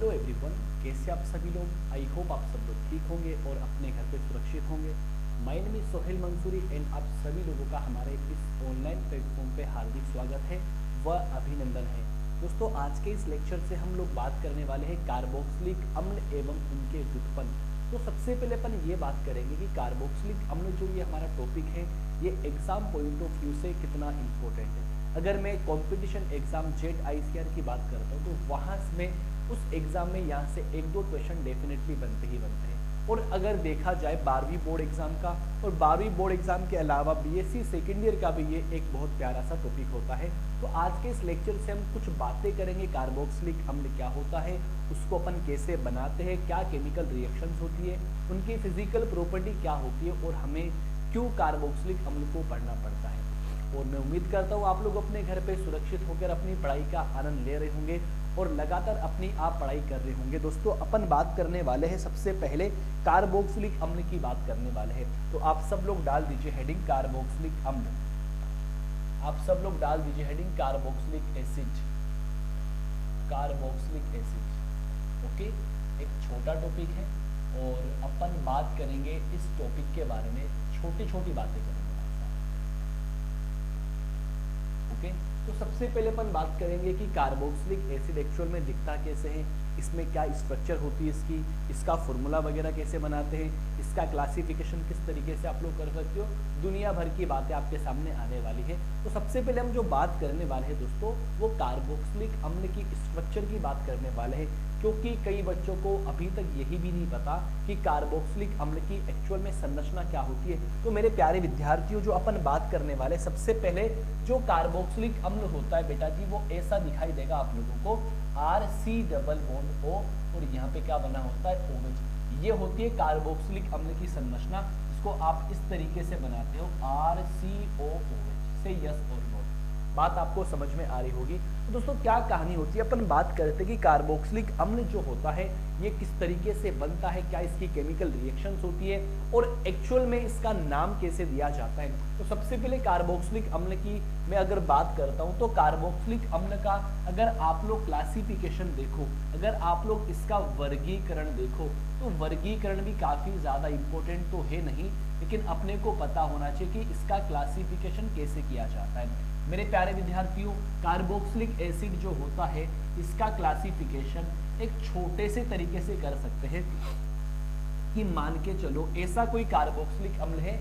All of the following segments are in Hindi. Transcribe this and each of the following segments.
हेलो एवरीवन, कैसे आप सभी लोग। आई होप आप सब लोग ठीक होंगे और अपने घर पे सुरक्षित होंगे। My name is Sohel Mansuri and आप सभी लोगों का हमारे इस ऑनलाइन प्लेटफॉर्म पे हार्दिक स्वागत है व अभिनंदन है। दोस्तों, आज के इस लेक्चर से हम लोग बात करने वाले हैं कार्बोक्सिलिक अम्ल एवं उनके व्युत्पन्न। तो सबसे पहले अपन ये बात करेंगे कि कार्बोक्सिलिक अम्ल जो ये हमारा टॉपिक है, ये एग्जाम पॉइंट ऑफ व्यू से कितना इंपॉर्टेंट है। अगर मैं कंपटीशन एग्जाम जेट आईसीआर की बात करता हूँ तो वहां में उस एग्जाम में यहाँ से एक दो क्वेश्चन डेफिनेटली बनते ही बनते हैं। और अगर देखा जाए 12वीं बोर्ड एग्जाम का और 12वीं बोर्ड एग्जाम के अलावा बीएससी सेकेंड ईयर का भी ये एक बहुत प्यारा सा टॉपिक होता है। तो आज के इस लेक्चर से हम कुछ बातें करेंगे। कार्बोक्सिलिक अम्ल क्या होता है, उसको अपन कैसे बनाते हैं, क्या केमिकल रिएक्शंस होती है, उनकी फिजिकल प्रॉपर्टी क्या होती है और हमें क्यों कार्बोक्सिलिक अम्ल को पढ़ना पड़ता है। और मैं उम्मीद करता हूँ आप लोग अपने घर पे सुरक्षित होकर अपनी पढ़ाई का आनंद ले रहे होंगे और लगातार अपनी आप पढ़ाई कर रहे होंगे। दोस्तों, अपन बात करने वाले हैं सबसे पहले कार्बोक्सिलिक अम्ल की बात करने वाले हैं। तो आप सब लोग डाल दीजिए हेडिंग कार्बोक्सिलिक अम्ल। आप सब लोग डाल दीजिए heading carboxylic acid. Carboxylic acid okay, एक छोटा टॉपिक है और अपन बात करेंगे इस टॉपिक के बारे में, छोटी छोटी बातें करेंगे। ओके, तो सबसे पहले अपन बात करेंगे कि कार्बोक्सिलिक एसिड एक्चुअल में दिखता कैसे है, इसमें क्या स्ट्रक्चर होती है इसकी, इसका फॉर्मूला वगैरह कैसे बनाते हैं, इसका क्लासिफिकेशन किस तरीके से आप लोग कर सकते हो। दुनिया भर की बातें आपके सामने आने वाली है। तो सबसे पहले हम जो बात करने वाले हैं दोस्तों, वो कार्बोक्सिलिक अम्ल की स्ट्रक्चर की बात करने वाले हैं, क्योंकि कई बच्चों को अभी तक यही भी नहीं पता कि कार्बोक्सिलिक अम्ल की एक्चुअल में संरचना क्या होती है। तो मेरे प्यारे विद्यार्थियों, जो अपन बात करने वाले, सबसे पहले जो कार्बोक्सिलिक अम्ल होता है बेटा जी, वो ऐसा दिखाई देगा आप लोगों को, RC डबल बॉन्ड O और यहाँ पे क्या बना होता है, OH। ये होती है कार्बोक्सिलिक अम्ल की संरचना। इसको आप इस तरीके से बनाते हो RCOOH से यस और नो। बात आपको समझ में आ रही होगी। तो दोस्तों, क्या कहानी होती है, अपन बात करते हैं कि कार्बोक्सिलिक अम्ल जो होता है ये किस तरीके से बनता है, क्या इसकी केमिकल रिएक्शंस होती है और एक्चुअल में इसका नाम कैसे दिया जाता है। तो सबसे पहले कार्बोक्सिलिक अम्ल की मैं अगर बात करता हूं तो कार्बोक्सिलिक अम्ल का अगर आप लोग क्लासिफिकेशन देखो, अगर आप लोग इसका वर्गीकरण देखो, तो वर्गीकरण भी काफी ज्यादा इंपॉर्टेंट तो है नहीं, लेकिन अपने को पता होना चाहिए कि इसका क्लासिफिकेशन कैसे किया जाता है। मेरे प्यारे विद्यार्थियों, कार्बोक्सिलिक एसिड जो होता है इसका क्लासिफिकेशन एक छोटे से तरीके से कर सकते हैं कि मान के चलो ऐसा कोई कार्बोक्सिलिक अम्ल है,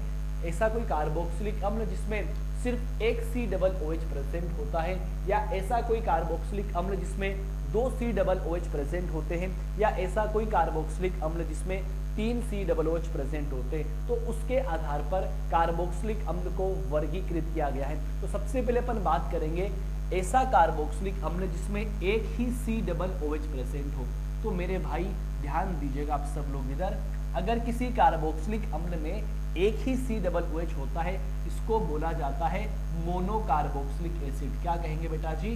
ऐसा कोई कार्बोक्सिलिक अम्ल जिसमें सिर्फ एक COOH प्रेजेंट होता है, या ऐसा कोई कार्बोक्सिलिक अम्ल जिसमें 2 COOH प्रेजेंट होते हैं, या ऐसा कोई कार्बोक्सिलिक अम्ल जिसमें 3 COOH प्रेजेंट होते हैं। तो उसके आधार पर कार्बोक्सिलिक अम्ल को वर्गीकृत किया गया है। तो सबसे पहले अपन बात करेंगे ऐसा कार्बोक्सिलिक अम्ल जिसमें एक ही COOH प्रेजेंट हो। तो मेरे भाई ध्यान दीजिएगा आप सब लोग इधर, अगर किसी कार्बोक्सिलिक अम्ल में एक ही COOH होता है, इसको बोला जाता है मोनोकार्बोक्सिलिक एसिड। क्या कहेंगे बेटा जी,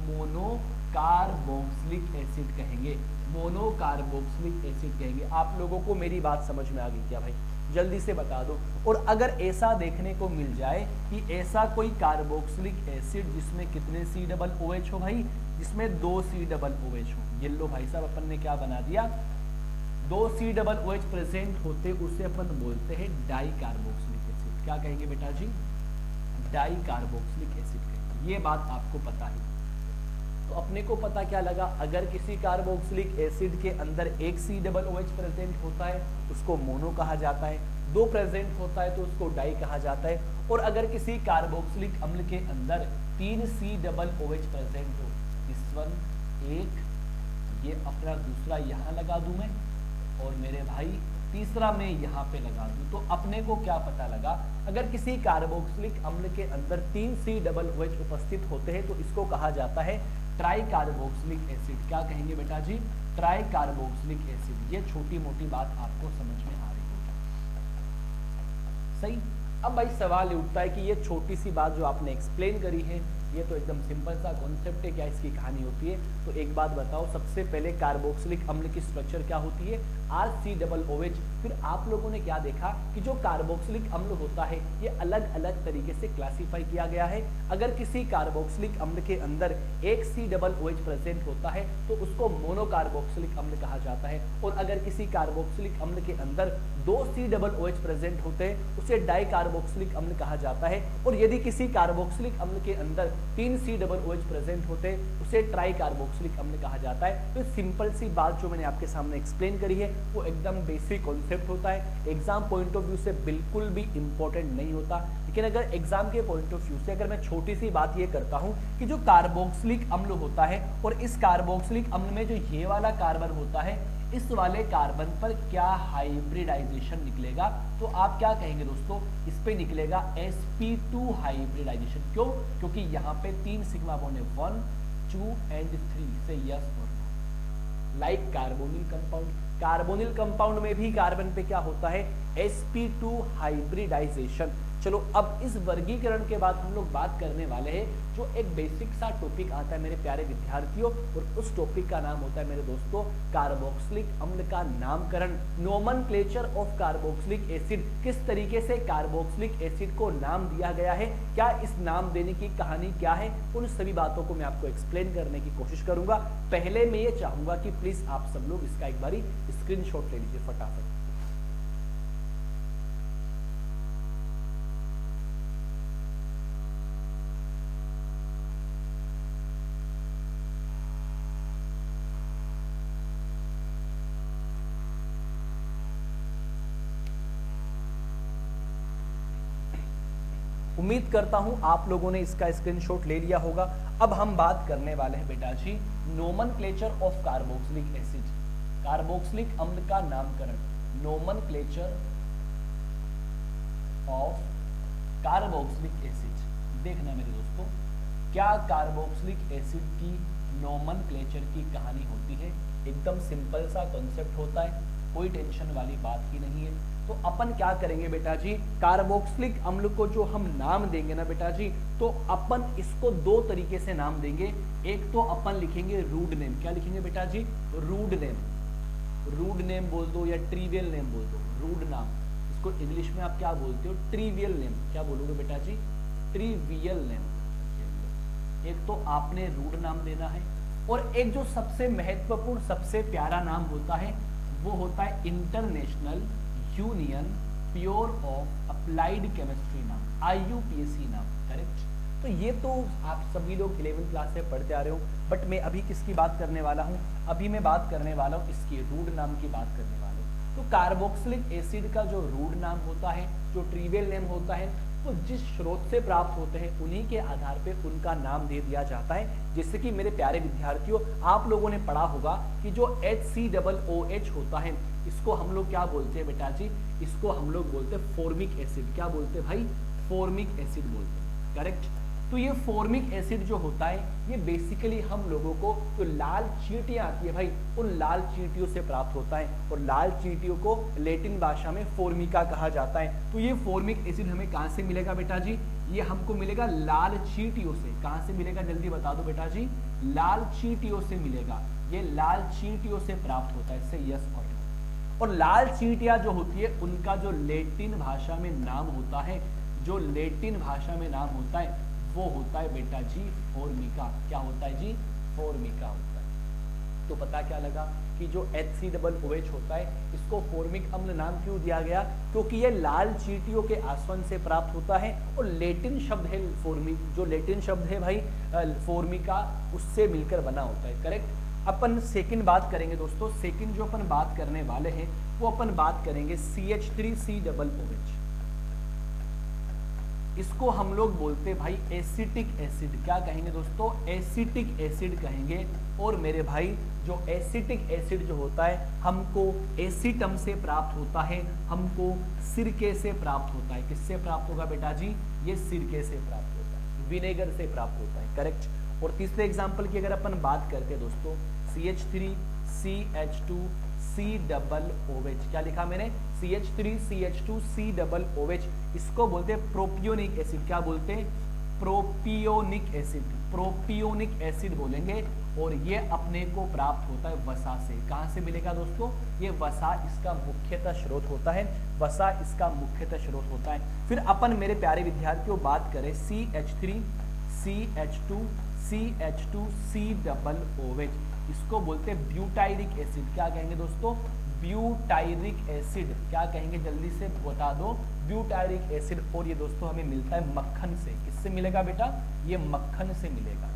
मोनोकार्बोक्सिलिक एसिड कहेंगे, मोनोकार्बोक्सिलिक एसिड कहेंगे। आप लोगों को मेरी बात समझ में आ गई क्या भाई, जल्दी से बता दो। और अगर ऐसा देखने को मिल जाए कि ऐसा कोई कार्बोक्सिलिक एसिड जिसमें कितने COOH हो भाई, जिसमें 2 COOH हो, ये लो भाई साहब अपन ने क्या बना दिया, 2 COOH प्रेजेंट होते उसे अपन बोलते हैं डाई कार्बोक्सिलिक एसिड। क्या कहेंगे बेटा जी, डाई कार्बोक्सिलिक एसिड कहेंगे। ये बात आपको पता है। तो अपने को पता क्या लगा, अगर किसी कार्बोक्सिलिक एसिड के अंदर एक COOH प्रेजेंट होता है उसको मोनो कहा जाता है, 2 प्रेजेंट होता है तो उसको डाई कहा जाता है, और अगर किसी कार्बोक्सिलिक अम्ल के अंदर 3 COOH प्रेजेंट हो, दिस वन एक, ये अपना दूसरा यहाँ लगा दूं मैं, और मेरे भाई तीसरा मैं यहाँ पे लगा दूं, तो अपने को क्या पता लगा, अगर किसी कार्बोक्सिलिक अम्ल के अंदर 3 COOH उपस्थित होते हैं तो इसको कहा जाता है ट्राई कार्बोक्सिलिक एसिड। क्या कहेंगे बेटा जी, ट्राई कार्बोक्सिलिक एसिड। ये छोटी मोटी बात आपको समझ में आ रही होगी, सही। अब भाई सवाल ये उठता है कि ये छोटी सी बात जो आपने एक्सप्लेन करी है ये तो एकदम सिंपल सा कॉन्सेप्ट है, क्या इसकी कहानी होती है। तो एक बात बताओ, सबसे पहले कार्बोक्सिलिक अम्ल की स्ट्रक्चर क्या होती है, RCOOH। फिर आप लोगों ने क्या देखा कि जो कार्बोक्सिलिक अम्ल होता है ये अलग अलग तरीके से क्लासिफाई किया गया है। अगर किसी कार्बोक्सिलिक अम्ल के अंदर एक COOH प्रेजेंट होता है तो उसको मोनोकार्बोक्सिलिक अम्ल कहा जाता है, और अगर किसी कार्बोक्सिलिक अम्ल के अंदर 2 COOH प्रेजेंट होते हैं उसे डाइकार्बोक्सिलिक अम्ल कहा जाता है, और यदि किसी कार्बोक्सिलिक अम्ल के अंदर 3 COOH प्रेजेंट होते हैं उसे ट्राइकार्बोक्सिलिक अम्ल कहा जाता है। तो सिंपल सी बात जो मैंने आपके सामने एक्सप्लेन करी है वो एकदम बेसिक कॉन्सेप्ट होता है, एग्जाम पॉइंट ऑफ व्यू से बिल्कुल भी इंपॉर्टेंट नहीं होता। लेकिन अगर एग्जाम के पॉइंट ऑफ व्यू से अगर मैं छोटी सी बात ये करता हूं कि जो कार्बोक्सिलिक अम्ल होता है और इस कार्बोक्सिलिक अम्ल में जो ये वाला कार्बन होता है, इस वाले कार्बन पर क्या हाइब्रिडाइजेशन निकलेगा, तो आप क्या कहेंगे दोस्तों, इस पे निकलेगा sp2 हाइब्रिडाइजेशन। क्यों? क्योंकि यहाँ पे 3 सिग्मा बॉन्ड है, 1 2 एंड 3 से यस और no. Like carbonyl compound, carbonyl compound में भी कार्बन पे क्या होता है, sp2 हाइब्रिडाइजेशन। चलो अब इस वर्गीकरण के बाद हम लोग बात करने वाले हैं जो एक बेसिक सा टॉपिक आता है मेरे प्यारे विद्यार्थियों, और उस टॉपिक का नाम होता है मेरे दोस्तों कार्बोक्सिलिक अम्ल का नामकरण, नोमेनक्लेचर ऑफ कार्बोक्सिलिक एसिड। किस तरीके से कार्बोक्सिलिक एसिड को नाम दिया गया है, क्या इस नाम देने की कहानी क्या है, उन सभी बातों को मैं आपको एक्सप्लेन करने की कोशिश करूंगा। पहले मैं ये चाहूंगा कि प्लीज आप सब लोग इसका एक बारी स्क्रीनशॉट ले लीजिए फटाफट। उम्मीद करता हूं आप लोगों ने इसका स्क्रीनशॉट ले लिया होगा। अब हम बात करने वाले हैं बेटा जी nomenclature of carboxylic acid, carboxylic अम्ल का नामकरण, नोमेनक्लेचर ऑफ कार्बोक्सिलिक एसिड। देखना मेरे दोस्तों, क्या कार्बोक्सिलिक एसिड की नोमेनक्लेचर की कहानी होती है, एकदम सिंपल सा कॉन्सेप्ट होता है, कोई टेंशन वाली बात ही नहीं है। तो अपन क्या करेंगे बेटा जी, कार्बोक्सिलिक अम्ल को जो हम नाम देंगे ना बेटा जी, तो अपन इसको 2 तरीके से नाम देंगे। एक तो अपन लिखेंगे रूड नेम, क्या लिखेंगे बेटा जी, रूड नेम, रूड नेम बोल दो या ट्रिवियल नेम बोल दो, रूड नाम, इसको इंग्लिश में आप क्या बोलते हो, ट्रिवियल नेम, क्या बोलोगे बेटा जी, ट्रिवियल नेम। एक तो आपने रूड नाम देना है, और एक जो सबसे महत्वपूर्ण सबसे प्यारा नाम होता है वो होता है international union pure of applied chemistry नाम, IUPAC नाम, करेक्ट। तो ये तो आप सभी लोग 11th क्लास से पढ़ते आ रहे हो, बट मैं अभी किसकी बात करने वाला हूँ, अभी मैं बात करने वाला हूँ इसकी रूड नाम की बात करने वाला हूँ। तो कार्बोक्सिलिक एसिड का जो रूड नाम होता है, जो ट्रिवियल नेम होता है, तो जिस स्रोत से प्राप्त होते हैं उन्हीं के आधार पे उनका नाम दे दिया जाता है। जैसे कि मेरे प्यारे विद्यार्थियों आप लोगों ने पढ़ा होगा कि जो HCOOH होता है इसको हम लोग क्या बोलते हैं बेटा जी, इसको हम लोग बोलते हैं फॉर्मिक एसिड। क्या बोलते हैं भाई, फॉर्मिक एसिड बोलते हैं, करेक्ट। तो ये फॉर्मिक एसिड जो होता है ये बेसिकली हम लोगों को जो लाल चींटियां आती है भाई, उन लाल चींटियों से प्राप्त होता है, और लाल चींटियों को लैटिन भाषा में फॉर्मिका कहा जाता है। तो ये फॉर्मिक एसिड हमें कहां से मिलेगा बेटा जी, ये हमको मिलेगा लाल चींटियों से। कहां से मिलेगा जल्दी बता दो बेटा जी, लाल चींटियों से मिलेगा, ये लाल चींटियों से प्राप्त होता है, इससे यस और नो। और लाल चींटियां जो होती है उनका जो लैटिन भाषा में नाम होता है, जो लैटिन भाषा में नाम होता है वो होता है बेटा जी फॉर्मिका। क्या होता है जी, फॉर्मिका होता है। तो पता क्या लगा कि जो HCOOH होता है इसको फॉर्मिक अम्ल नाम क्यों दिया गया, क्योंकि ये लाल चींटियों के आसवन से प्राप्त होता है, और लैटिन शब्द है फॉर्मिक, जो लैटिन शब्द है भाई फॉर्मिका, उससे मिलकर बना होता है, करेक्ट। अपन सेकंड बात करेंगे दोस्तों, सेकंड जो अपन बात करने वाले हैं वो अपन बात करेंगे CH3COOH। इसको हम लोग बोलते हैं भाई एसिटिक एसिड। क्या कहेंगे दोस्तों, एसिटिक एसिड कहेंगे। और मेरे भाई जो एसिटिक एसिड जो होता है हमको एसिटम से प्राप्त होता है, हमको सिरके से प्राप्त होता है। किससे प्राप्त होगा बेटा जी, ये सिरके से प्राप्त होता है, विनेगर से प्राप्त होता है, करेक्ट। और तीसरे एग्जाम्पल की अगर अपन बात करते हैं दोस्तों, CH3CH2COOH, क्या लिखा मैंने, CH3CH2COOH, इसको बोलते हैं प्रोपियोनिक एसिड। क्या बोलते हैं, प्रोपियोनिक एसिड, प्रोपियोनिक एसिड बोलेंगे, और ये अपने को प्राप्त होता है वसा से। कहां से मिलेगा दोस्तों? ये वसा इसका मुख्यतः स्रोत होता है, वसा इसका मुख्यतः स्रोत होता है। फिर अपन मेरे प्यारे विद्यार्थियों बात करें CH3 CH2 CH2 C OH, इसको बोलते हैं ब्यूटायरिक एसिड। क्या कहेंगे दोस्तों? Butyric acid. क्या कहेंगे जल्दी से बता दो? Butyric acid. और ये दोस्तों हमें मिलता है मक्खन से। किससे मिलेगा बेटा? ये मक्खन से मिलेगा,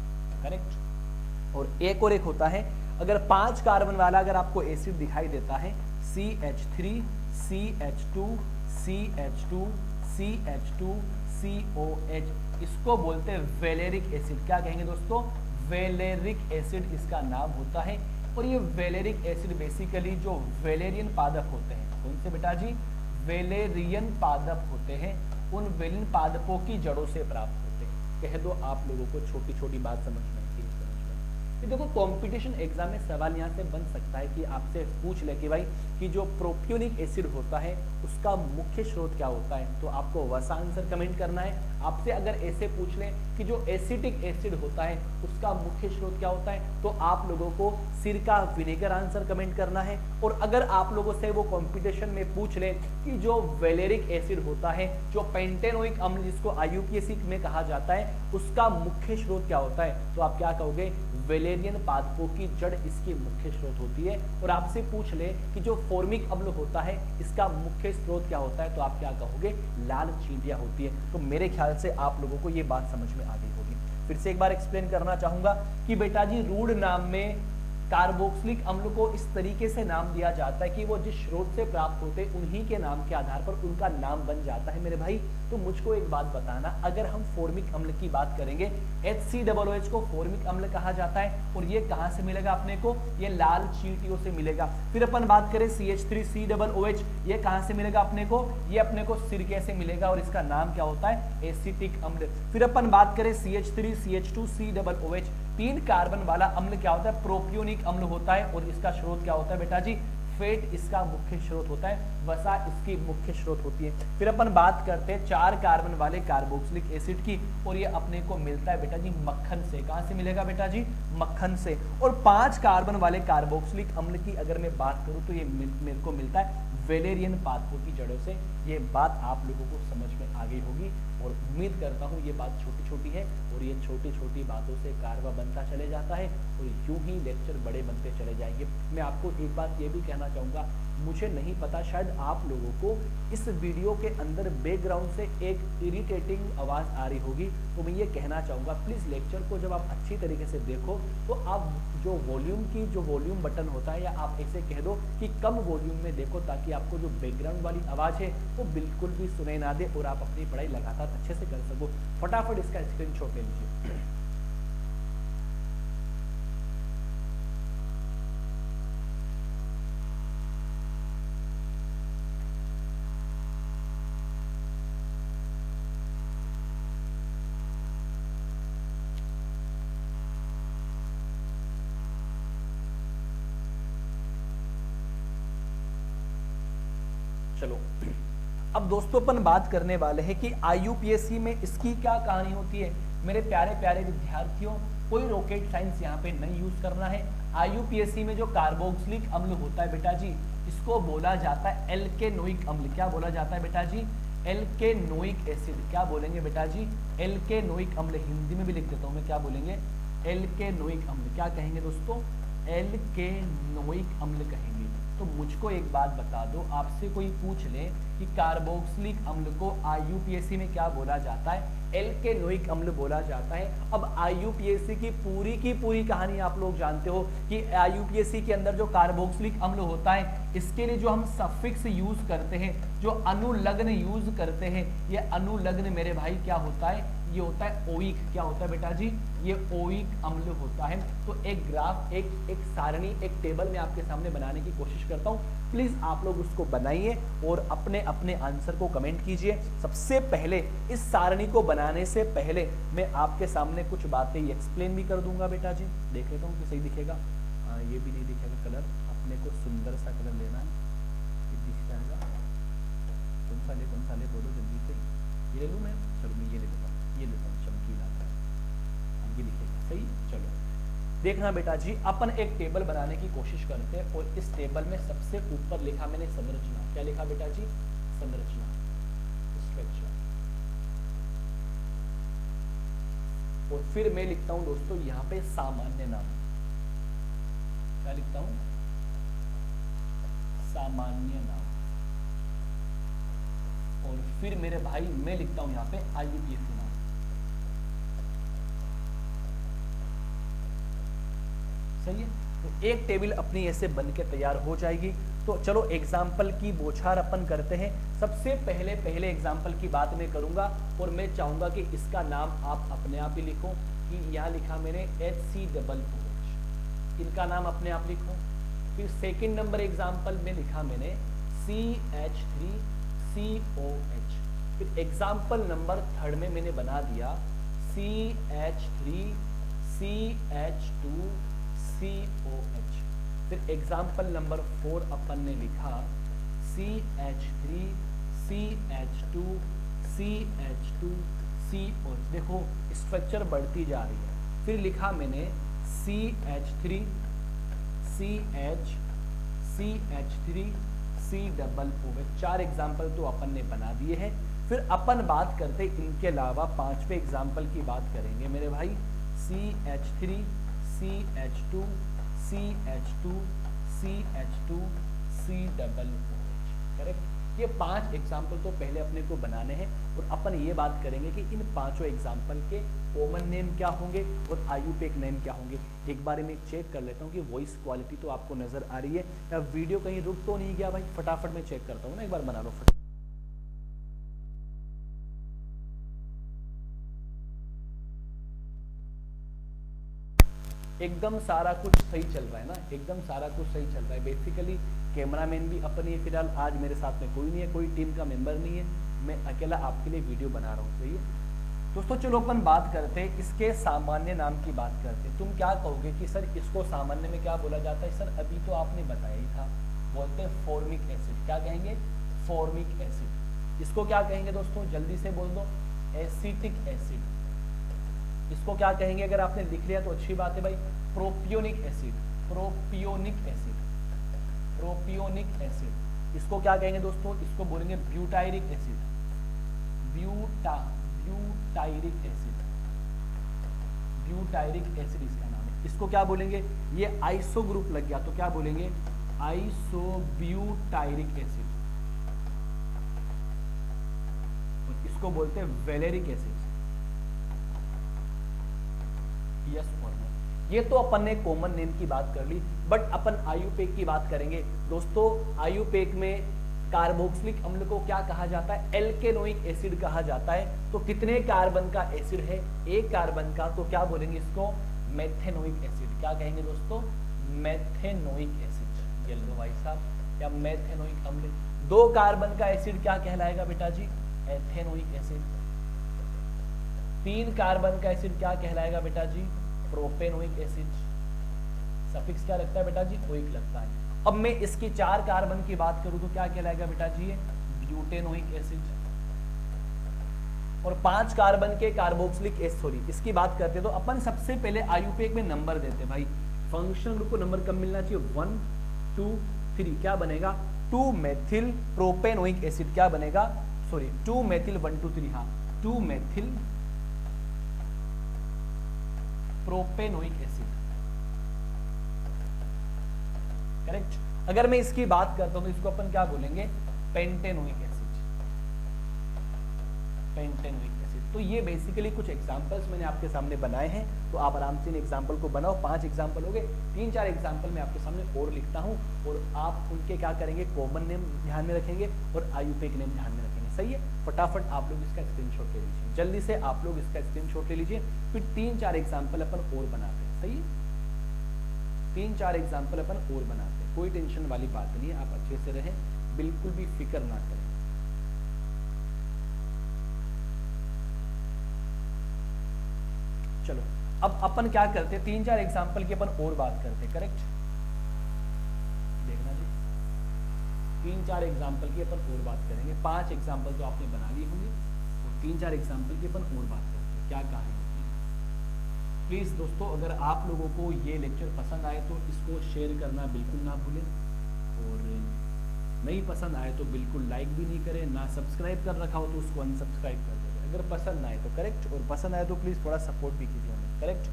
करेक्ट। और एक होता है, अगर 5 कार्बन वाला अगर आपको एसिड दिखाई देता है CH3 CH2 CH2 CH2 COH, इसको बोलते हैं वेलेरिक एसिड। क्या कहेंगे दोस्तों? वेलेरिक एसिड इसका नाम होता है। और ये वेलेरिक एसिड बेसिकली जो वेलेरियन पादप होते हैं, कौन से बेटा जी? वेलेरियन पादप होते हैं, उन वेलेरियन पादपों की जड़ों से प्राप्त होते हैं। कह दो आप लोगों को छोटी छोटी बात समझ में आती है। ये देखो कंपटीशन एग्जाम में सवाल यहाँ से बन सकता है कि आपसे पूछ ले कि भाई कि जो प्रोपियोनिक एसिड होता है उसका मुख्य स्रोत क्या होता है, तो आपको वैसा आंसर कमेंट करना है। आपसे अगर ऐसे पूछ लें कि जो एसिटिक एसिड होता है उसका मुख्य स्रोत क्या होता है, तो आप लोगों को सिरका विनेगर आंसर कमेंट करना है। और अगर आप लोगों से वो कंपटीशन में पूछ ले कि जो वेलेरिक एसिड होता है, जो पेंटेनोइक अम्ल जिसको IUPAC में कहा जाता है, उसका मुख्य स्रोत क्या होता है, तो आप क्या कहोगे? वेलेरियन पादपों की जड़ इसकी मुख्य स्रोत होती है। और आपसे पूछ ले कि जो फॉर्मिक अम्ल होता है इसका मुख्य स्रोत क्या होता है, तो आप क्या कहोगे? लाल चींटियां होती है। तो मेरे ख्याल से आप लोगों को ये बात समझ में आ गई होगी। फिर से एक बार एक्सप्लेन करना चाहूंगा कि बेटा जी रूड नाम में कार्बोक्सिलिक अम्ल को इस तरीके से नाम दिया जाता है कि वो जिस स्रोत से प्राप्त होते हैं उन्हीं के नाम के आधार पर उनका नाम बन जाता है मेरे भाई। तो मुझको एक बात बताना, अगर हम फॉर्मिक अम्ल की बात करेंगे, HCOOH को फॉर्मिक अम्ल कहा जाता है, और ये कहां से मिलेगा अपने को? ये लाल चींटियों से मिलेगा। फिर अपन बात करें CH3 COOH, ये कहां से मिलेगा अपने को? ये अपने को सिरके से मिलेगा, और इसका नाम क्या होता है? एसिटिक अम्ल। फिर अपन बात करें CH3 CH2 COOH, 3 कार्बन वाला अम्ल क्या होता है? प्रोपियोनिक अम्ल होता है, और इसका स्रोत क्या होता है बेटा जी? फेट इसका मुख्य स्रोत होता है, वसा इसकी मुख्य स्रोत होती है। फिर अपन बात करते हैं 4 कार्बन वाले कार्बोक्सिलिक एसिड की, और ये अपने को मिलता है बेटा जी मक्खन से। कहां से मिलेगा बेटा जी? मक्खन से। और 5 कार्बन वाले कार्बोक्सिलिक अम्ल की अगर मैं बात करूं तो ये मेरे को मिलता है वेलेरियन पादपों की जड़ों से। ये बात आप लोगों को समझ में आ गई होगी, और उम्मीद करता हूँ ये बात छोटी छोटी है, और ये छोटी छोटी बातों से कारवा बनता चले जाता है, और यूं ही लेक्चर बड़े बनते चले जाएंगे। मैं आपको एक बात ये भी कहना चाहूँगा, मुझे नहीं पता शायद आप लोगों को इस वीडियो के अंदर बैकग्राउंड से एक इरिटेटिंग आवाज़ आ रही होगी, तो मैं ये कहना चाहूँगा प्लीज़ लेक्चर को जब आप अच्छी तरीके से देखो तो आप जो वॉल्यूम बटन होता है, या आप ऐसे कह दो कि कम वॉल्यूम में देखो, ताकि आपको जो बैकग्राउंड वाली आवाज़ है वो बिल्कुल भी सुनाई ना दे, और आप अपनी पढ़ाई लगातार अच्छे से कर सको। फटाफट इसका स्क्रीनशॉट ले लीजिए। चलो अब दोस्तों अपन बात करने वाले हैं कि IUPAC में इसकी क्या कहानी होती है। मेरे प्यारे प्यारे विद्यार्थियों, कोई रॉकेट साइंस यहाँ पे नहीं यूज करना है। IUPAC में जो कार्बोक्सिलिक अम्ल होता है बेटा जी, इसको बोला जाता है एल्केनोइक अम्ल। क्या बोला जाता है बेटा जी? एल्केनोइक एसिड। क्या बोलेंगे बेटा जी? एल्केनोइक अम्ल। हिंदी में भी लिख देता हूँ मैं, क्या बोलेंगे? एल्केनोइक अम्ल। क्या कहेंगे दोस्तों? एल्केनोइक अम्ल कहेंगे। तो मुझको एक बात बता दो, आपसे कोई पूछ ले कि कार्बोक्सिलिक अम्ल को IUPAC में क्या बोला जाता है? एल्केनोइक अम्ल बोला जाता है। अब IUPAC की पूरी कहानी आप लोग जानते हो कि IUPAC के अंदर जो कार्बोक्सिलिक अम्ल होता है, इसके लिए जो हम सफिक्स यूज करते हैं, जो अनुलग्न यूज करते हैं, ये अनुलग्न मेरे भाई क्या होता है? ये होता है ओइक। क्या होता है बेटा जी? ये ओइक अम्ल होता है। तो एक ग्राफ, एक सारणी, एक टेबल में आपके सामने बनाने की कोशिश करता हूँ, प्लीज आप लोग उसको बनाइए और अपने अपने आंसर को कमेंट कीजिए। सबसे पहले इस सारणी को बनाने से पहले मैं आपके सामने कुछ बातें एक्सप्लेन भी कर दूंगा बेटा जी। देख लेता हूँ कि सही दिखेगा। हाँ, ये भी नहीं दिखेगा कलर, अपने को सुंदर सा कलर लेना है, ये दिख जाएगा। कौन सा ले बोलो जल्दी से। ये ले लूँ मैं? चलो मैं ये ले लेता हूँ, ये लेता हूँ चमकीला कलर, ये दिखेगा सही। चलो देखना बेटा जी, अपन एक टेबल बनाने की कोशिश करते हैं और इस टेबल में सबसे ऊपर लिखा मैंने संरचना। क्या लिखा बेटा जी? संरचना, स्ट्रक्चर। और फिर मैं लिखता हूं दोस्तों यहां पे सामान्य नाम। क्या लिखता हूं? सामान्य नाम। और फिर मेरे भाई मैं लिखता हूं यहां पे IUPAC नाम। सही है। तो एक टेबल अपनी ऐसे बन के तैयार हो जाएगी। तो चलो एग्जाम्पल की बौछार अपन करते हैं। सबसे पहले एग्जाम्पल की बात मैं करूंगा और मैं चाहूंगा कि इसका नाम आप अपने आप ही लिखो कि यहां लिखा मैंने HCOOH, इनका नाम अपने आप लिखो। फिर सेकंड नंबर एग्जाम्पल में लिखा मैंने CH3COH। फिर एग्जाम्पल नंबर थर्ड में मैंने बना दिया CH3CH2COH। फिर एग्जाम्पल नंबर 4 अपन ने लिखा CH3CH2CH2COH। देखो स्ट्रक्चर बढ़ती जा रही है। फिर लिखा मैंने CH3CH3COOH। 4 एग्जाम्पल तो अपन ने बना दिए हैं। फिर अपन बात करते इनके अलावा पांचवें एग्जाम्पल की बात करेंगे मेरे भाई, CH3CH2CH2CH2COOH। करेक्ट। ये 5 एग्जाम्पल तो पहले अपने को बनाने हैं और अपन ये बात करेंगे कि इन पांचों एग्जाम्पल के कॉमन नेम क्या होंगे और IUPAC नेम क्या होंगे। एक बार मैं चेक कर लेता हूँ कि वॉइस क्वालिटी तो आपको नजर आ रही है या वीडियो कहीं रुक तो नहीं गया भाई। फटाफट मैं चेक करता हूँ ना, एक बार बना लो फटाफट। एकदम सारा कुछ सही चल रहा है ना, एकदम सारा कुछ सही चल रहा है। बेसिकली कैमरामैन भी अपनी फिलहाल आज मेरे साथ में कोई नहीं है, कोई टीम का मेंबर नहीं है, मैं अकेला आपके लिए वीडियो बना रहा हूँ। सही है दोस्तों। चलो अपन बात करते हैं इसके सामान्य नाम की बात करते हैं। तुम क्या कहोगे कि सर इसको सामान्य में क्या बोला जाता है? सर अभी तो आपने बताया ही था, बोलते हैं फॉर्मिक एसिड। क्या कहेंगे? Formic acid. इसको क्या कहेंगे दोस्तों? जल्दी से बोल दो। Acetic acid. इसको क्या कहेंगे? अगर आपने लिख लिया तो अच्छी बात है भाई। Propionic acid. Propionic acid. Propionic acid. इसको क्या कहेंगे दोस्तों? इसको बोलेंगे butyric acid. Butyric acid. Butyric acid इसका नाम है। इसको क्या बोलेंगे? ये आइसो ग्रुप लग गया तो क्या बोलेंगे? आइसोब्यूटायरिक एसिड। इसको बोलते हैं वेलेरिक एसिड। यस और नो। ये तो अपन ने कॉमन नेम की बात कर ली, बट अपन IUPAC की बात करेंगे दोस्तों। IUPAC में कार्बोक्सिलिक अम्ल को क्या कहा जाता है? एल्केनोइक एसिड कहा जाता है। तो कितने कार्बन का एसिड है? एक कार्बन का, तो क्या बोलेंगे इसको? Methanoic acid. क्या कहेंगे दोस्तों? Methanoic acid. ये लो भाई साहब, या मेथेनोइक अम्ल। 2 कार्बन का एसिड क्या कहलाएगा बेटा जी? Ethanoic acid. 3 कार्बन का एसिड क्या कहलाएगा बेटा जी? Propanoic acid. सफिक्स क्या लगता है बेटा जी? ओइक लगता है। अब मैं इसकी 4 कार्बन की बात करूं तो क्या कहलाएगा बेटा जी? Butanoic acid. और 5 कार्बन के कार्बोक्सिलिक एसिड, सॉरी इसकी बात करते तो अपन सबसे पहले IUPAC में नंबर देते भाई। फंक्शनल ग्रुप को नंबर कम मिलना चाहिए, 1 2 3। क्या बनेगा? 2 मेथिल प्रोपेनोइक एसिड। क्या बनेगा? Sorry 2 methyl 1 2 3। हाँ 2 मेथिल प्रोपेनोइक एसिड। करेक्ट। अगर मैं इसकी बात करता हूं तो इसको अपन क्या बोलेंगे? Pentanoic acid. Pentanoic acid. तो ये बेसिकली कुछ एग्जांपल्स मैंने आपके सामने बनाए हैं, तो आप आराम से इन एग्जांपल को बनाओ। 5 एग्जांपल हो गए, 3-4 एग्जांपल मैं आपके सामने और लिखता हूं और आप उनके क्या करेंगे? कॉमन नेम ध्यान में रखेंगे और IUPAC नेम ध्यान में रखेंगे। सही है। फटाफट आप लोग इसका स्क्रीनशॉट ले लीजिए, जल्दी से आप लोग इसका स्क्रीनशॉट ले लीजिए। फिर 3-4 एग्जांपल अपन और बनाते हैं। सही है। 3-4 एग्जांपल अपन और बनाते हैं, कोई टेंशन वाली बात नहीं है। आप अच्छे से रहें, बिल्कुल भी फिक्र ना करें। चलो अब अपन क्या करते हैं? 3-4 एग्जांपल की अपन और बात करते हैं। करेक्ट। देखना जी, 3-4 एग्जांपल की अपन और बात करेंगे। 5 एग्जांपल तो आपने बना ली होंगी और 3-4 एग्जांपल की अपन और बात करते हैं। क्या कहानी होती है। प्लीज़ दोस्तों, अगर आप लोगों को ये लेक्चर पसंद आए तो इसको शेयर करना बिल्कुल ना भूलें, और नहीं पसंद आए तो बिल्कुल लाइक भी नहीं करें, ना सब्सक्राइब कर रखा हो तो उसको अनसब्सक्राइब कर दें अगर पसंद आए तो, करेक्ट। और पसंद आए तो प्लीज़ थोड़ा सपोर्ट भी कीजिए हमें, करेक्ट।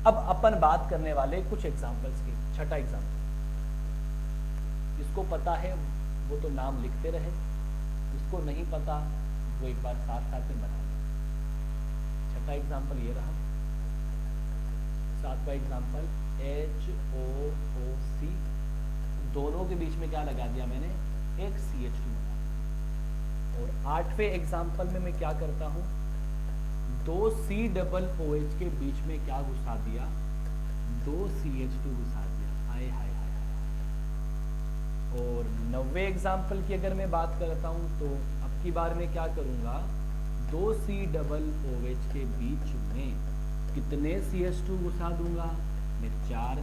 अब अपन बात करने वाले कुछ एग्जाम्पल्स की। छठा एग्जाम्पल, जिसको पता है वो तो नाम लिखते रहे, जिसको नहीं पता वो एक बार साथ साथ में बना लें। छठा एग्जाम्पल ये रहा। सातवां एग्जाम्पल HOOC, दोनों के बीच में क्या लगा दिया मैंने, एक CH2 बना दिया। और आठवें एग्जाम्पल में मैं क्या करता हूं, दो COOH के बीच में क्या घुसा दिया, दो CH2 घुसा दिया। हाय हाय हाय हाय। और 9वें एग्जाम्पल की अगर मैं बात करता हूं तो अब की बार मैं क्या करूंगा, दो COOH के बीच में कितने CH2 घुसा दूंगा, मैं 3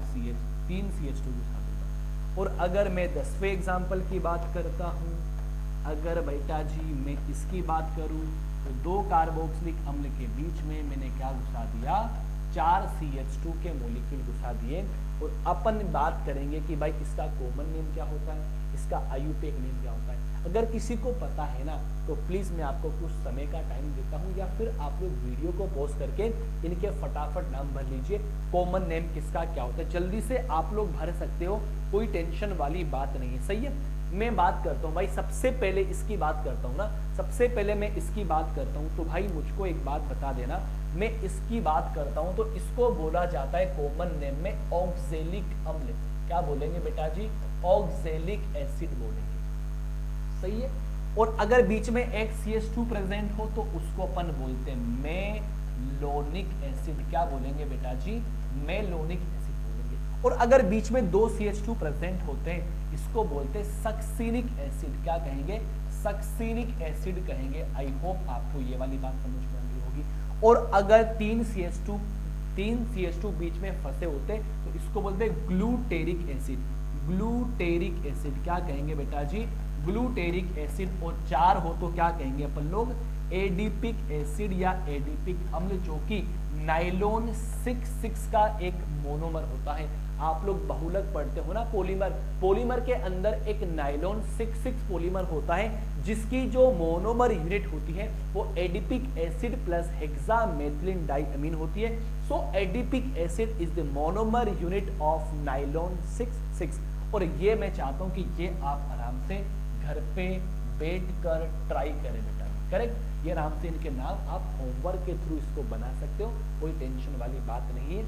CH2 घुसा दूंगा। और अगर मैं 10वें एग्जाम्पल की बात करता हूं, अगर बेटा जी मैं इसकी बात करूं तो दो कार्बोक्सिलिक अम्ल के बीच में मैंने क्या घुसा दिया, 4 CH2 के मॉलिक्यूल घुसा दिए। और अपन बात करेंगे कि भाई इसका कॉमन नेम क्या होता है, इसका IUPAC नेम क्या होता है। अगर किसी को पता है ना तो प्लीज मैं आपको कुछ समय का टाइम देता हूं, या फिर आप लोग वीडियो को पॉज करके इनके फटाफट नाम भर लीजिए, कॉमन नेम किसका क्या होता है, जल्दी से आप लोग भर सकते हो, कोई टेंशन वाली बात नहीं है, सही है। मैं बात करता हूं भाई, सबसे पहले इसकी बात करता हूं ना, सबसे पहले मैं इसकी बात करता हूं तो भाई मुझको एक बात बता देना, मैं इसकी बात करता हूं तो इसको बोला जाता है कॉमन नेम में ऑक्जेलिक अम्ल। क्या बोलेंगे बेटा जी, ऑक्जेलिक एसिड बोलेंगे, सही है। और अगर बीच में एक CH2 प्रेजेंट हो तो उसको अपन बोलते हैं मेलोनिक एसिड। क्या बोलेंगे बेटा जी, मेलोनिक एसिड बोलेंगे। और अगर बीच में दो CH2 प्रेजेंट होते हैं इसको बोलते हैं सक्सिनिक एसिड। क्या कहेंगे, सक्सिनिक एसिड कहेंगे। आई होप आपको ये वाली बात समझ में आ गई होगी। और अगर तीन CH2 बीच में फंसे होते तो इसको बोलते हैं ग्लूटेरिक एसिड। ग्लूटेरिक एसिड क्या कहेंगे बेटा जी, ग्लूटेरिक एसिड। और 4 हो तो क्या कहेंगे अपन लोग, एडिपिक एसिड या एडिपिक अम्ल, जो कि नाइलोन 6 का एक मोनोमर होता है। आप लोग बहुलक पढ़ते हो ना, पॉलीमर के अंदर एक नाइलोन 6 पॉलीमर होता है जिसकी जो मोनोमर यूनिट होती है वो adipic acid plus hexamethylene diamine होती है। So adipic acid is the monomer unit of nylon 6। और ये मैं चाहता हूं कि ये आप आराम से घर पे बैठकर ट्राई करें बेटा, करेक्ट। ये आराम से इनके नाम आप होमवर्क के थ्रू इसको बना सकते हो, कोई टेंशन वाली बात नहीं है।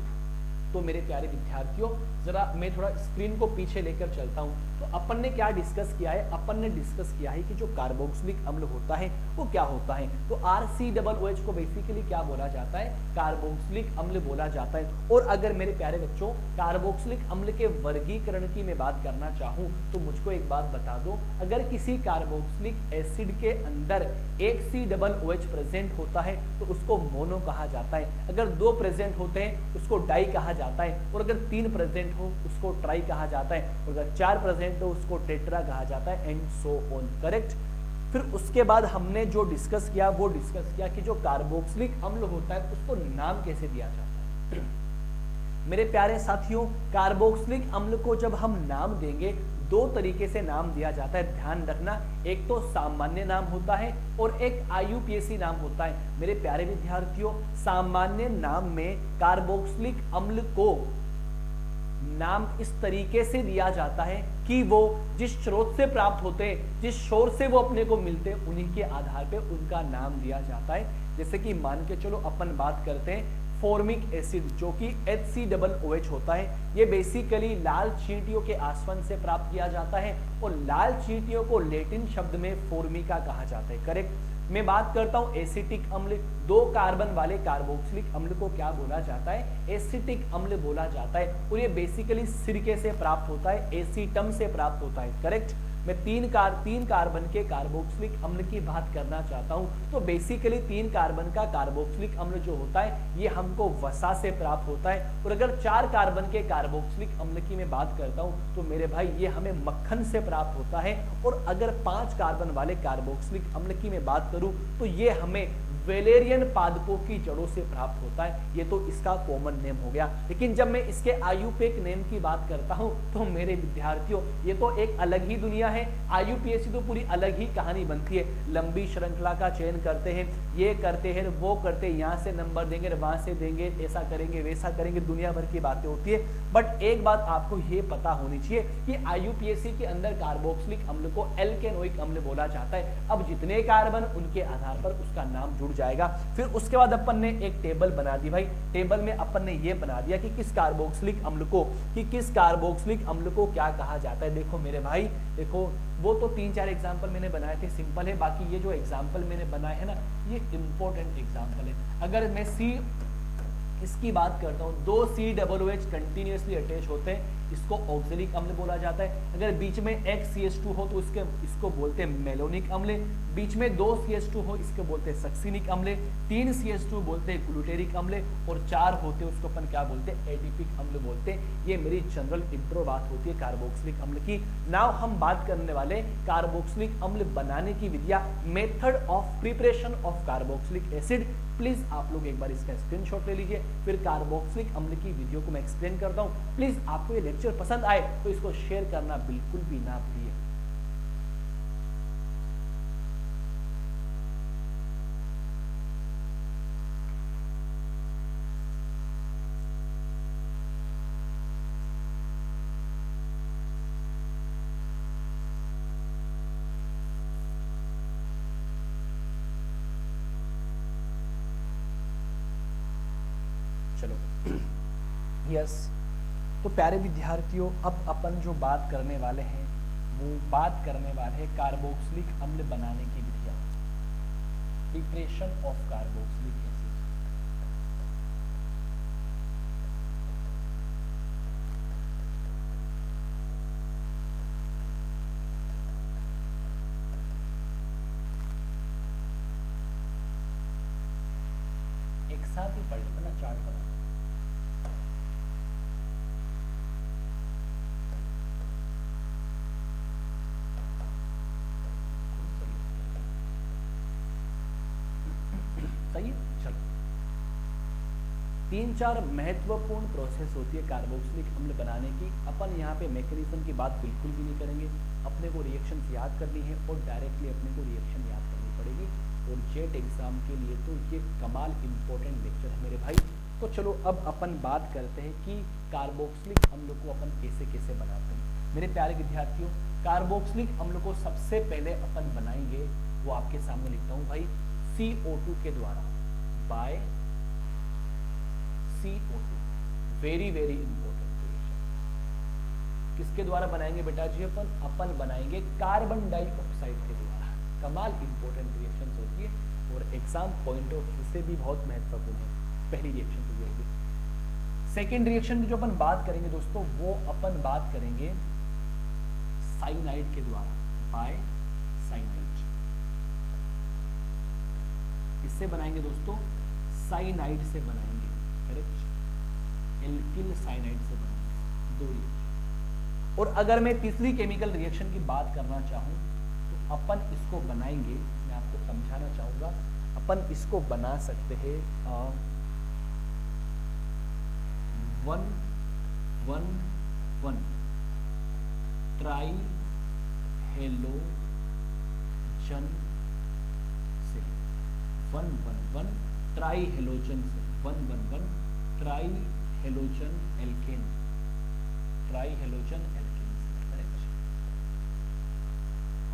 तो मेरे प्यारे विद्यार्थियों, जरा मैं थोड़ा स्क्रीन को पीछे लेकर चलता हूं। तो अपन ने क्या डिस्कस किया है, अपन ने डिस्कस किया है कि जो कार्बोक्सिलिक अम्ल होता है वो क्या होता है। तो RCOOH को बेसिकली क्या बोला जाता है, कार्बोक्सिलिक अम्ल बोला जाता है। और अगर मेरे प्यारे बच्चों कार्बोक्सिलिक अम्ल के वर्गीकरण की मैं बात करना चाहूं तो मुझको एक बात बता दो, अगर किसी कार्बोक्सिलिक एसिड के अंदर एक COOH प्रेजेंट होता है तो उसको मोनो कहा जाता है। अगर 2 प्रेजेंट होते हैं उसको डाई कहा जाता है। और अगर 3 प्रेजेंट हो उसको ट्राई कहा जाता है। और अगर 4 प्रेजेंट तो उसको टेट्रा कहा जाता है, एंड सो ऑन, करेक्ट। फिर उसके बाद हमने जो डिस्कस किया वो डिस्कस किया कि जो कार्बोक्सिलिक अम्ल होता है उसको नाम कैसे दिया जाता है। मेरे प्यारे साथियों, कार्बोक्सिलिक अम्ल को जब हम नाम देंगे 2 तरीके से नाम दिया जाता है, ध्यान रखना। एक तो सामान्य नाम होता है और एक IUPAC नाम होता है। मेरे प्यारे विद्यार्थियों, सामान्य नाम में कार्बोक्सिलिक अम्ल को नाम इस तरीके से दिया जाता है कि वो जिस स्रोत से प्राप्त होते हैं, जिस शोर से वो अपने को मिलते हैं, उन्हीं के आधार पे उनका नाम दिया जाता है। जैसे कि मान के चलो अपन बात करते हैं फॉर्मिक एसिड, जो कि HCOOH होता है। ये बेसिकली लाल चींटियों के आसवन से प्राप्त किया जाता है और लाल चींटियों को लैटिन शब्द में फॉर्मिका कहा जाता है, करेक्ट। मैं बात करता हूं एसिटिक अम्ल, 2 कार्बन वाले कार्बोक्सिलिक अम्ल को क्या बोला जाता है, एसिटिक अम्ल बोला जाता है। और ये बेसिकली सिरके से प्राप्त होता है, एसीटम से प्राप्त होता है, करेक्ट। मैं 3 कार्बन के कार्बोक्सिलिक अम्ल की बात करना चाहता हूं। तो बेसिकली 3 कार्बन का कार्बोक्सिलिक अम्ल जो होता है ये हमको वसा से प्राप्त होता है। और अगर 4 कार्बन के कार्बोक्सिलिक अम्ल की मैं बात करता हूं तो मेरे भाई ये हमें मक्खन से प्राप्त होता है। और अगर 5 कार्बन वाले कार्बोक्सिलिक अम्ल की मैं बात करूं तो ये हमें वेलेरियन पादपों की जड़ों से प्राप्त होता है। ये तो इसका कॉमन नेम हो गया। लेकिन जब मैं इसके आयुपेक नेम की बात करता हूं तो मेरे विद्यार्थियों ये तो एक अलग ही दुनिया है। आयुपीएसी तो पूरी अलग ही कहानी बनती है। लंबी श्रृंखला का चयन करते हैं, ये करते हैं, वो करते हैं, यहाँ से नंबर देंगे, वहां से देंगे, ऐसा करेंगे, वैसा करेंगे, दुनिया भर की बातें होती है। बट एक बात आपको ये पता होनी चाहिए कि आयुपीएसी के अंदर कार्बोक्सिलिक अम्ल को एल्केनोइक अम्ल बोला जाता है। अब जितने कार्बन उनके आधार पर उसका नाम जुड़ जाएगा। फिर उसके बाद अपन ने एक टेबल बना दी भाई। टेबल में अपन ने ये बना दिया कि किस कार्बोक्सिलिक अम्ल को क्या कहा जाता है। देखो मेरे भाई, देखो वो तो 3-4 एग्जाम्पल मैंने बनाए थे, सिंपल है। बाकी ये जो एग्जाम्पल मैंने बनाए हैं ना, ये इंपॉर्टेंट एग्जाम्पल है। अगर मैं इसकी बात करता हूँ, 2 COOH कंटिन्यूअसली अटैच होते हैं, इसको ऑक्जेलिक अम्ल बोला जाता है। अगर बीच में एक CH2 हो तो इसको बोलते हैं मेलोनिक अम्ल। बीच में 2 CH2 हो इसको बोलते हैं सक्सिनिक अम्ल। 3 CH2 बोलते हैं ग्लूटेरिक अम्ल, और 4 होते हैं उसको अपन क्या बोलते हैं, एडिपिक अम्ल बोलते हैं। ये मेरी जनरल इंट्रो बात होती है कार्बोक्सिलिक अम्ल की। नाउ हम बात करने वाले कार्बोक्सिलिक अम्ल बनाने की विधियां, method of preparation of carboxylic acid. Please आप लोग एक बार इसका स्क्रीनशॉट ले लीजिए, फिर कार्बोक्सिलिक अम्ल की वीडियो को मैं एक्सप्लेन करता हूं। प्लीज आपको ये लेक्चर पसंद आए तो इसको शेयर करना बिल्कुल भी ना भूलिए। चलो यस, तो प्यारे विद्यार्थियों, अब अपन जो बात करने वाले हैं वो बात करने वाले हैं कार्बोक्सिलिक अम्ल बनाने की विधियां, प्रिपरेशन ऑफ कार्बोक्सिलिक एसिड। एक साथ ही पढ़ लेते ना, चार्ट बना। सही है, चलो। 3-4 महत्वपूर्ण प्रोसेस होती है कार्बोक्सिलिक अम्ल बनाने की। अपन यहाँ पे मैकेनिज्म की बात बिल्कुल भी नहीं करेंगे। अपने को रिएक्शन याद करनी है और डायरेक्टली अपने को रिएक्शन याद करनी पड़ेगी। और जेट एग्जाम के लिए तो ये कमाल इंपॉर्टेंट लेक्चर है मेरे भाई। तो चलो अब अपन बात करते हैं कि कार्बोक्सिलिक अम्ल को अपन कैसे कैसे बनाते हैं। मेरे प्यारे विद्यार्थियों, कार्बोक्सिलिक अम्ल को सबसे पहले अपन बनाएंगे, वो आपके सामने लिखता हूँ भाई, CO2 के द्वारा, by CO2। Very very important reaction. किसके द्वारा बनाएंगे बेटा जी? अपन बनाएंगे कार्बन डाइऑक्साइड के द्वारा। कमाल इंपॉर्टेंट रिएक्शन होती है और एग्जाम पॉइंट ऑफ व्यू से भी बहुत महत्वपूर्ण है। पहली रिएक्शन तो ये होगी। सेकेंड रिएक्शन की जो अपन बात करेंगे दोस्तों, वो अपन बात करेंगे साइनाइड के द्वारा, बाय साइनाइड। किससे बनाएंगे दोस्तों? साइनाइड से बनाएंगे, करेक्ट, एल्किल साइनाइड से बनाएंगे। 2 रिएक्शन। और अगर मैं तीसरी केमिकल रिएक्शन की बात करना चाहूं तो अपन इसको बनाएंगे, मैं आपको समझाना चाहूंगा, अपन इसको बना सकते हैं 1-1-1 ट्राई हेलोजन से, 1-1-1 ट्राई हेलोजन से, 1-1-1 tri halogen alkane, tri halogen alkane से, करेक्ट।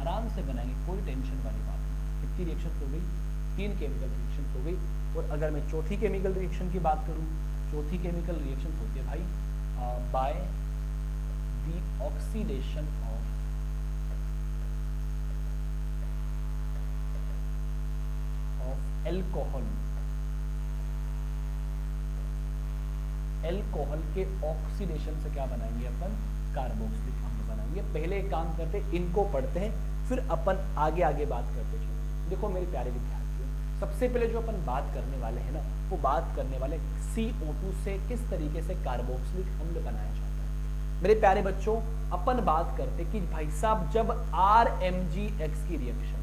आराम से बनाएंगे, कोई टेंशन वाली बात नहीं। कितनी रिएक्शन हो गई? 3 केमिकल रिएक्शन हो गई। और अगर मैं चौथी केमिकल रिएक्शन की बात करूं, चौथी केमिकल रिएक्शन होती है भाई by the oxidation of alcohol. Alcohol के ऑक्सीडेशन से क्या बनाएंगे अपन? कार्बोक्सिलिक अम्ल बनाएंगे। पहले एक काम करते हैं, इनको पढ़ते हैं, फिर अपन आगे आगे बात करते चलो। देखो मेरे प्यारे विद्यार्थियों, सबसे पहले जो अपन बात करने वाले हैं ना, वो बात करने वाले CO2 से किस तरीके से कार्बोक्सिलिक अम्ल बनाया जाता है। मेरे प्यारे बच्चों, अपन बात करते कि भाई साहब जब RMgX की रिएक्शन